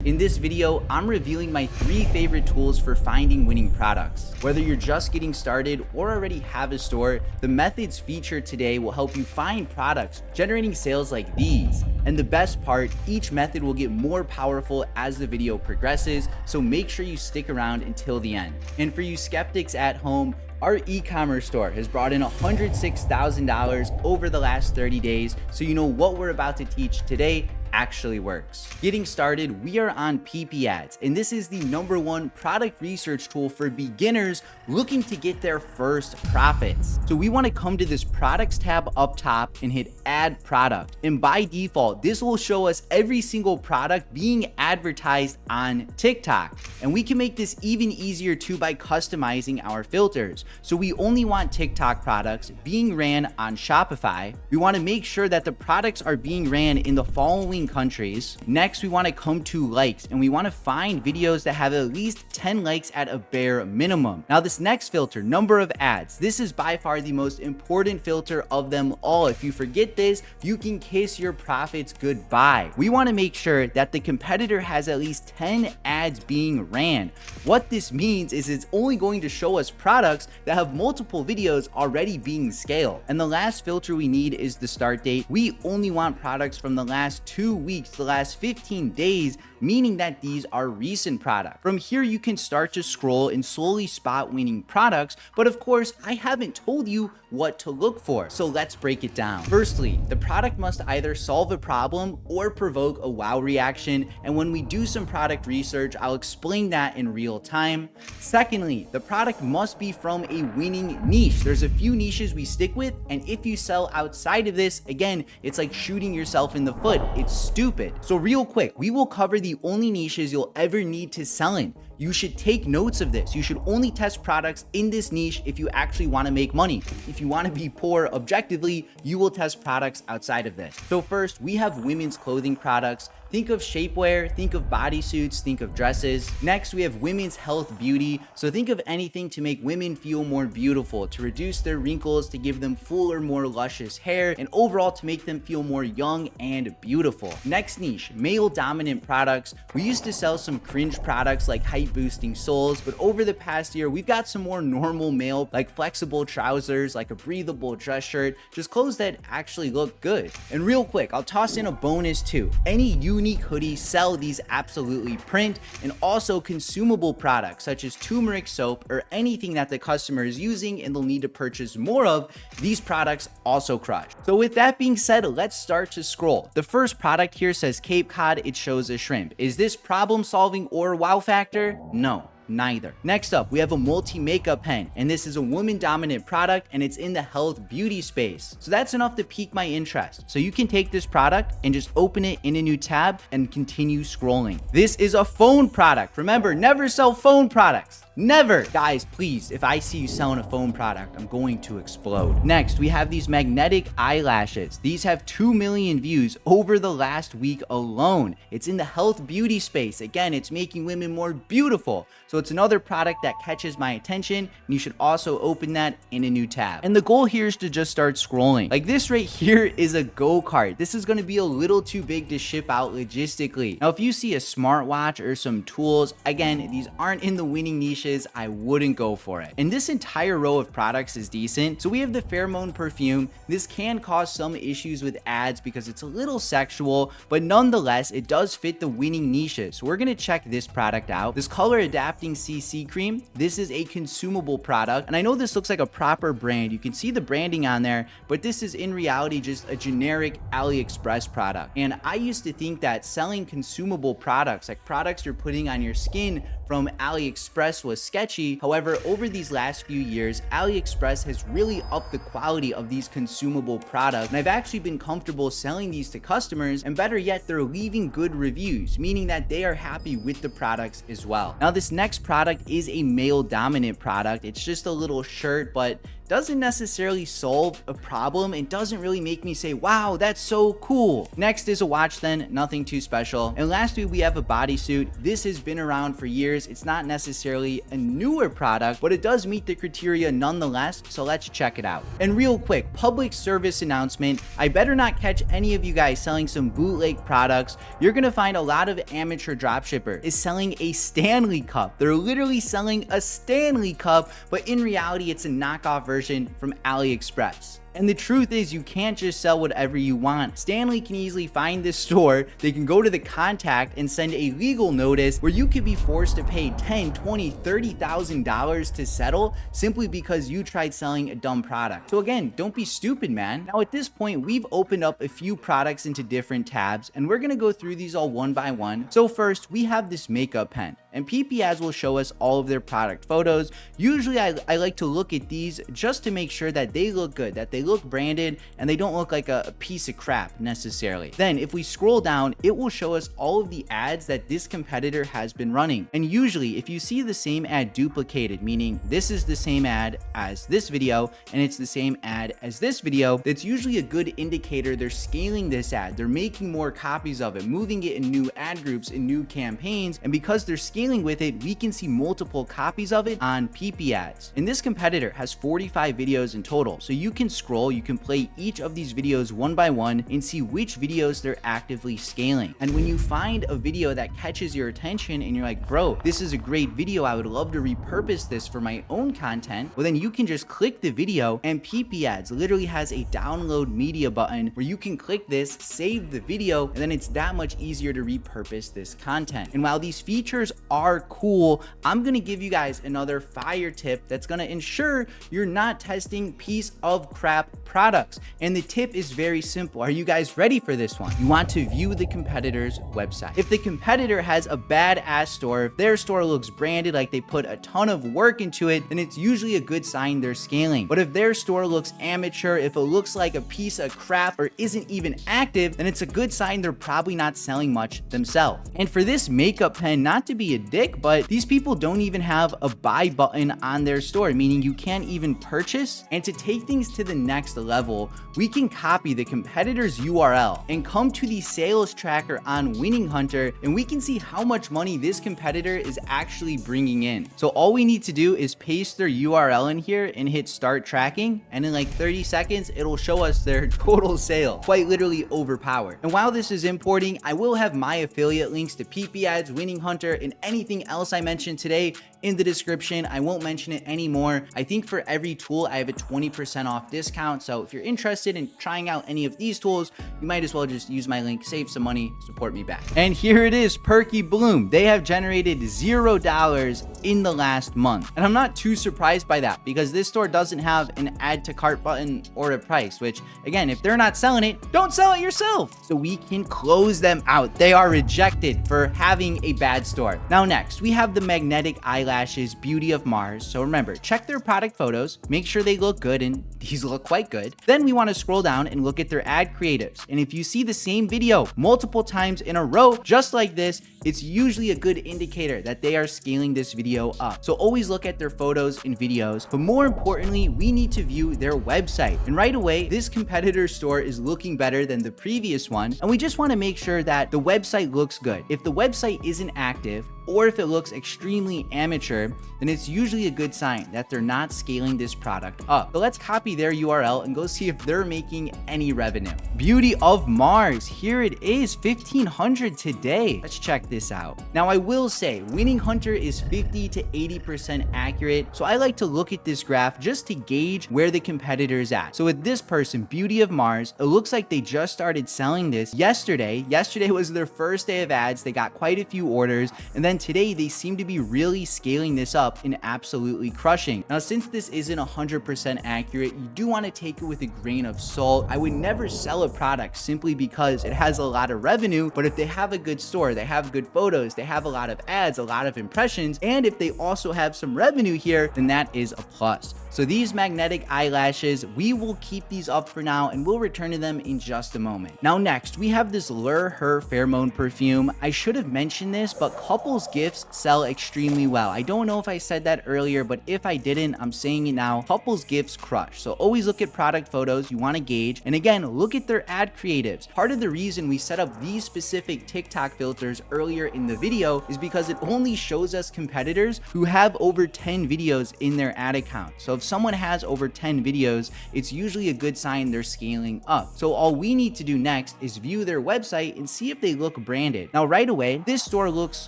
In this video, I'm reviewing my 3 favorite tools for finding winning products. Whether you're just getting started or already have a store, the methods featured today will help you find products generating sales like these. And the best part, each method will get more powerful as the video progresses, so make sure you stick around until the end. And for you skeptics at home, our e-commerce store has brought in $106,000 over the last 30 days, so you know what we're about to teach today actually works. Getting started, we are on PP Ads, and this is the #1 product research tool for beginners looking to get their first profits. So we want to come to this products tab up top and hit add product. And by default, this will show us every single product being advertised on TikTok. And we can make this even easier too by customizing our filters. So we only want TikTok products being ran on Shopify. We want to make sure that the products are being ran in the following countries. Next, we want to come to likes, and we want to find videos that have at least 10 likes at a bare minimum. Now, this next filter, number of ads, this is by far the most important filter of them all. If you forget this, you can kiss your profits goodbye. We want to make sure that the competitor has at least 10 ads being ran. What this means is it's only going to show us products that have multiple videos already being scaled. And the last filter we need is the start date. We only want products from the last 2 weeks, the last 15 days, meaning that these are recent products. From here, you can start to scroll and slowly spot winning products, but of course, I haven't told you what to look for, so let's break it down. Firstly, the product must either solve a problem or provoke a wow reaction, and when we do some product research, I'll explain that in real time. Secondly, the product must be from a winning niche. There's a few niches we stick with, and if you sell outside of this, again, it's like shooting yourself in the foot. It's stupid. So real quick, we will cover the only niches you'll ever need to sell in. You should take notes of this. You should only test products in this niche if you actually want to make money. If you want to be poor objectively, you will test products outside of this. So first, we have women's clothing products. Think of shapewear, think of bodysuits, think of dresses. Next, we have women's health beauty. So think of anything to make women feel more beautiful, to reduce their wrinkles, to give them fuller, more luscious hair, and overall to make them feel more young and beautiful. Next niche, male dominant products. We used to sell some cringe products like height boosting soles, but over the past year, we've got some more normal male, like flexible trousers, like a breathable dress shirt, just clothes that actually look good. And real quick, I'll toss in a bonus too. Any unique hoodies sell these absolutely print, and also consumable products such as turmeric soap or anything that the customer is using and they'll need to purchase more of, these products also crush. So with that being said, let's start to scroll. The first product here says Cape Cod, it shows a shrimp. Is this problem solving or wow factor? No. Neither. Next up, we have a multi-makeup pen, and this is a woman dominant product and it's in the health beauty space. So that's enough to pique my interest. So you can take this product and just open it in a new tab and continue scrolling. This is a phone product. Remember, never sell phone products. Never. Guys, please, if I see you selling a phone product, I'm going to explode. Next, we have these magnetic eyelashes. These have 2 million views over the last week alone. It's in the health beauty space. Again, it's making women more beautiful. So it's another product that catches my attention, and you should also open that in a new tab. And the goal here is to just start scrolling. Like this right here is a go-kart. This is going to be a little too big to ship out logistically. Now, if you see a smartwatch or some tools, again, these aren't in the winning niches. I wouldn't go for it. And this entire row of products is decent. So we have the pheromone perfume. This can cause some issues with ads because it's a little sexual, but nonetheless, it does fit the winning niches. So we're going to check this product out. This color adapting CC cream. This is a consumable product. And I know this looks like a proper brand. You can see the branding on there, but this is in reality just a generic AliExpress product. And I used to think that selling consumable products, like products you're putting on your skin from AliExpress, was sketchy. However, over these last few years, AliExpress has really upped the quality of these consumable products, and I've actually been comfortable selling these to customers, and better yet, they're leaving good reviews, meaning that they are happy with the products as well. Now, this next next product is a male dominant product. It's just a little shirt, but doesn't necessarily solve a problem. It doesn't really make me say, wow, that's so cool. Next is a watch then, nothing too special. And lastly, we have a bodysuit. This has been around for years. It's not necessarily a newer product, but it does meet the criteria nonetheless. So let's check it out. And real quick, public service announcement. I better not catch any of you guys selling some bootleg products. You're gonna find a lot of amateur dropshipper is selling a Stanley Cup. They're literally selling a Stanley Cup, but in reality, it's a knockoff version from AliExpress. And the truth is, you can't just sell whatever you want. Stanley can easily find this store. They can go to the contact and send a legal notice where you could be forced to pay $10, $20, $30,000 to settle simply because you tried selling a dumb product. So again, don't be stupid, man. Now at this point, we've opened up a few products into different tabs, and we're gonna go through these all one by one. So first, we have this makeup pen. And PP Ads will show us all of their product photos. Usually I like to look at these just to make sure that they look good, that they look branded, and they don't look like a piece of crap necessarily. Then if we scroll down, it will show us all of the ads that this competitor has been running. And usually if you see the same ad duplicated, meaning this is the same ad as this video and it's the same ad as this video, that's usually a good indicator they're scaling this ad. They're making more copies of it, moving it in new ad groups, in new campaigns, and because they're scaling with it, we can see multiple copies of it on PP Ads. And this competitor has 45 videos in total, so you can scroll, you can play each of these videos one by one and see which videos they're actively scaling. And when you find a video that catches your attention and you're like, bro, this is a great video, I would love to repurpose this for my own content, well then you can just click the video, and PP Ads literally has a download media button where you can click this, save the video, and then it's that much easier to repurpose this content. And while these features are cool, I'm gonna give you guys another fire tip that's gonna ensure you're not testing piece of crap products. And the tip is very simple. Are you guys ready for this one? You want to view the competitor's website. If the competitor has a badass store, if their store looks branded, like they put a ton of work into it, then it's usually a good sign they're scaling. But if their store looks amateur, if it looks like a piece of crap or isn't even active, then it's a good sign they're probably not selling much themselves. And for this makeup pen, not to be a dick, but these people don't even have a buy button on their store, meaning you can't even purchase. And to take things to the next level, we can copy the competitor's URL and come to the sales tracker on Winning Hunter, and we can see how much money this competitor is actually bringing in. So all we need to do is paste their URL in here and hit start tracking, and in like 30 seconds, it'll show us their total sale. Quite literally overpowered. And while this is importing, I will have my affiliate links to PP Ads, Winning Hunter, and anything else I mentioned today in the description. I won't mention it anymore. I think for every tool, I have a 20% off discount. So if you're interested in trying out any of these tools, you might as well just use my link, save some money, support me back. And here it is, Perky Bloom. They have generated $0 in the last month. And I'm not too surprised by that because this store doesn't have an add to cart button or a price, which again, if they're not selling it, don't sell it yourself. So we can close them out. They are rejected for having a bad store. Now next, we have the magnetic eyelashes Beauty of Mars. So remember, check their product photos, make sure they look good, and these look quite good. Then we want to scroll down and look at their ad creatives. And if you see the same video multiple times in a row, just like this, it's usually a good indicator that they are scaling this video up. So always look at their photos and videos, but more importantly, we need to view their website. And right away, this competitor store is looking better than the previous one. And we just want to make sure that the website looks good. If the website isn't active, or if it looks extremely amateur, then it's usually a good sign that they're not scaling this product up. So let's copy their URL and go see if they're making any revenue. Beauty of Mars, here it is, 1,500 today. Let's check this out. Now I will say, Winning Hunter is 50 to 80% accurate, so I like to look at this graph just to gauge where the competitor is at. So with this person, Beauty of Mars, it looks like they just started selling this yesterday. Yesterday was their first day of ads. They got quite a few orders, and then today they seem to be really scaling this up and absolutely crushing. Now, since this isn't 100% accurate, you do want to take it with a grain of salt. I would never sell a product simply because it has a lot of revenue, but if they have a good store, they have good photos, they have a lot of ads, a lot of impressions, and if they also have some revenue here, then that is a plus. So these magnetic eyelashes, we will keep these up for now and we'll return to them in just a moment. Now next, we have this Lure Her pheromone perfume. I should have mentioned this, but couples gifts sell extremely well. I don't know if I said that earlier, but if I didn't, I'm saying it now. Couples gifts crush. So always look at product photos you want to gauge. And again, look at their ad creatives. Part of the reason we set up these specific TikTok filters earlier in the video is because it only shows us competitors who have over 10 videos in their ad account. So if someone has over 10 videos, it's usually a good sign they're scaling up. So all we need to do next is view their website and see if they look branded. Now right away, this store looks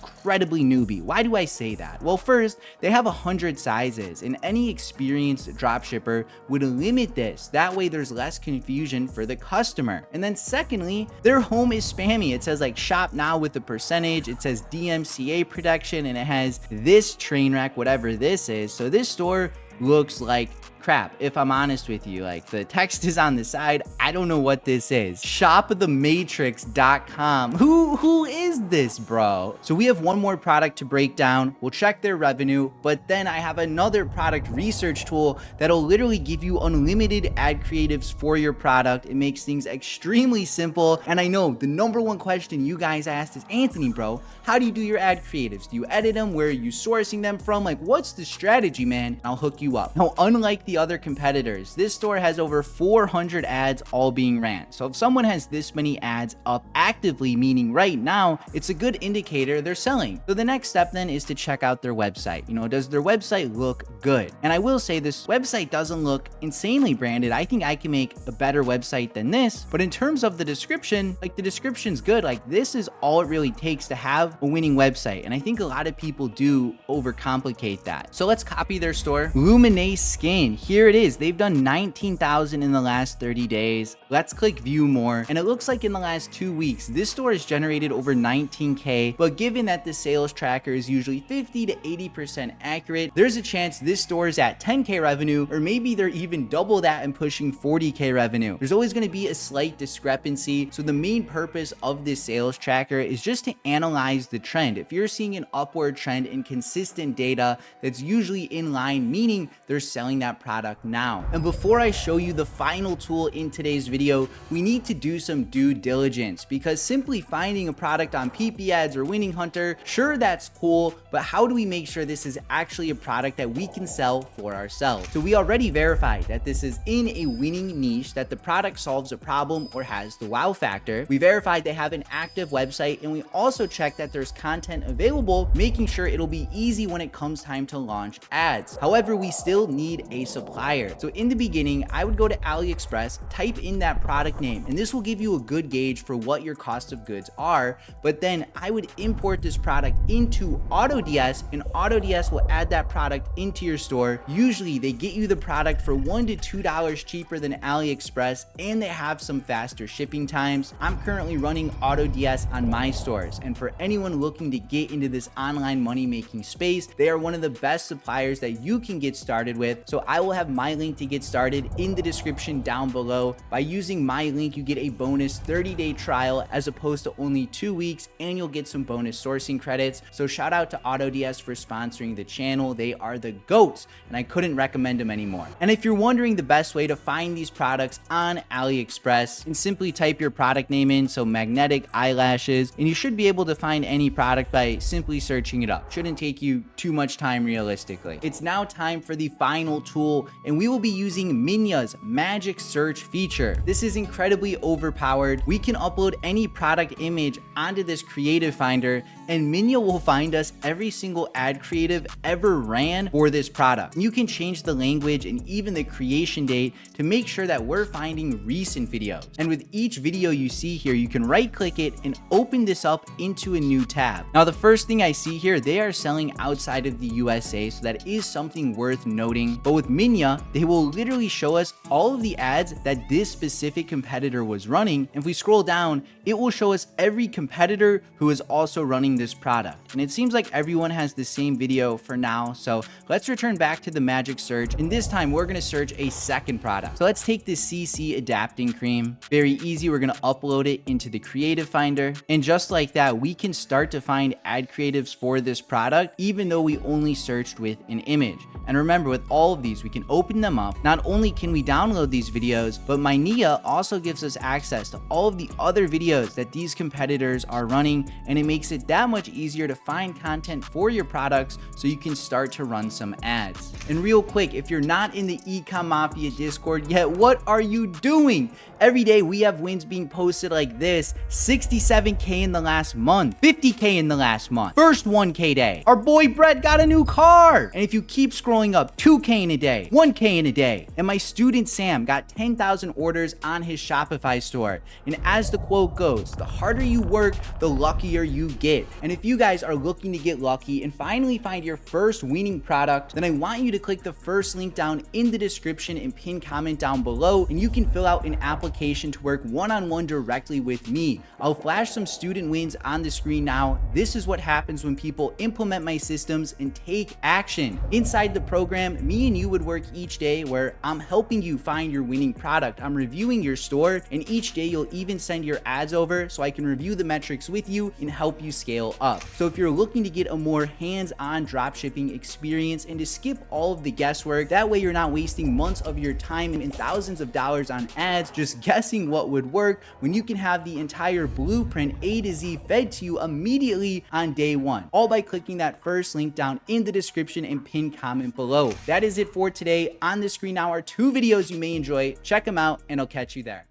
incredibly newbie. Why do I say that? Well, first, they have 100 sizes and any experienced dropshipper would limit this. That way there's less confusion for the customer. And then secondly, their home is spammy. It says like shop now with a percentage. It says DMCA protection and it has this train wreck, whatever this is. So this store looks like crap, if I'm honest with you. Like the text is on the side. I don't know what this is. Shopthematrix.com. Who is this, bro? So we have one more product to break down. We'll check their revenue, but then I have another product research tool that'll literally give you unlimited ad creatives for your product. It makes things extremely simple. And I know the number one question you guys asked is, Anthony, bro, how do you do your ad creatives? Do you edit them? Where are you sourcing them from? Like, what's the strategy, man? I'll hook you up. Now, unlike the other competitors, this store has over 400 ads all being ran. So if someone has this many ads up actively, meaning right now, it's a good indicator they're selling. So the next step then is to check out their website. You know, does their website look good? And I will say this website doesn't look insanely branded. I think I can make a better website than this, but in terms of the description, like the description's good. Like this is all it really takes to have a winning website. And I think a lot of people do overcomplicate that. So let's copy their store. Luminate Skin. Here it is. They've done 19,000 in the last 30 days. Let's click view more. And it looks like in the last 2 weeks, this store has generated over 19K. But given that the sales tracker is usually 50 to 80% accurate, there's a chance this store is at 10K revenue, or maybe they're even double that and pushing 40K revenue. There's always going to be a slight discrepancy. So the main purpose of this sales tracker is just to analyze the trend. If you're seeing an upward trend and consistent data that's usually in line, meaning they're selling that product now. And before I show you the final tool in today's video, we need to do some due diligence, because simply finding a product on PP Ads or Winning Hunter, sure, that's cool, but how do we make sure this is actually a product that we can sell for ourselves? So we already verified that this is in a winning niche, that the product solves a problem or has the wow factor. We verified they have an active website, and we also checked that there's content available, making sure it'll be easy when it comes time to launch ads. However, we still need a supplier. So in the beginning, I would go to AliExpress, type in that product name, and this will give you a good gauge for what your cost of goods are. But then I would import this product into AutoDS, and AutoDS will add that product into your store. Usually they get you the product for $1 to $2 cheaper than AliExpress, and they have some faster shipping times. I'm currently running AutoDS on my stores, and for anyone looking to get into this online money making space, they are one of the best suppliers that you can get started with. So I will have my link to get started in the description down below. By using my link, you get a bonus 30-day trial as opposed to only 2 weeks, and you'll get some bonus sourcing credits. So shout out to AutoDS for sponsoring the channel. They are the GOATs, and I couldn't recommend them anymore. And if you're wondering the best way to find these products on AliExpress, and simply type your product name in, so magnetic eyelashes, and you should be able to find any product by simply searching it up. Shouldn't take you too much time realistically. It's now time for the final tool, and we will be using Minya's magic search feature. This is incredibly overpowered. We can upload any product image onto this creative finder, and Minya will find us every single ad creative ever ran for this product. You can change the language and even the creation date to make sure that we're finding recent videos. And with each video you see here, you can right click it and open this up into a new tab. Now, the first thing I see here, they are selling outside of the USA, so that is something worth noting. But with Minya, they will literally show us all of the ads that this specific competitor was running. If we scroll down, it will show us every competitor who is also running this product. And it seems like everyone has the same video for now. So let's return back to the magic search. And this time we're going to search a second product. So let's take this CC adapting cream. Very easy. We're going to upload it into the creative finder. And just like that, we can start to find ad creatives for this product, even though we only searched with an image. And remember, with all of these, we can open them up. Not only can we download these videos, but my Nia also gives us access to all of the other videos that these competitors are running, and it makes it that much easier to find content for your products so you can start to run some ads. And real quick, if you're not in the Ecom Mafia Discord yet, what are you doing? Every day we have wins being posted like this: 67K in the last month, 50K in the last month, first 1K day. Our boy Brett got a new car. And if you keep scrolling up, 2K in a day, 1K in a day. And my student Sam got 10,000 orders on his Shopify store. And as the quote goes, the harder you work, the luckier you get. And if you guys are looking to get lucky and finally find your first winning product, then I want you to click the first link down in the description and pin comment down below, and you can fill out an application to work one-on-one directly with me. I'll flash some student wins on the screen now. This is what happens when people implement my systems and take action. Inside the program, me and you would work each day where I'm helping you find your winning product. I'm reviewing your store, and each day you'll even send your ads over so I can review the metrics with you and help you scale up. So if you're looking to get a more hands-on dropshipping experience and to skip all of the guesswork, that way you're not wasting months of your time and thousands of dollars on ads just guessing what would work, when you can have the entire blueprint A to Z fed to you immediately on day one, all by clicking that first link down in the description and pinned comment below. That is it for today. On the screen now are 2 videos you may enjoy. Check them out and I'll catch you there.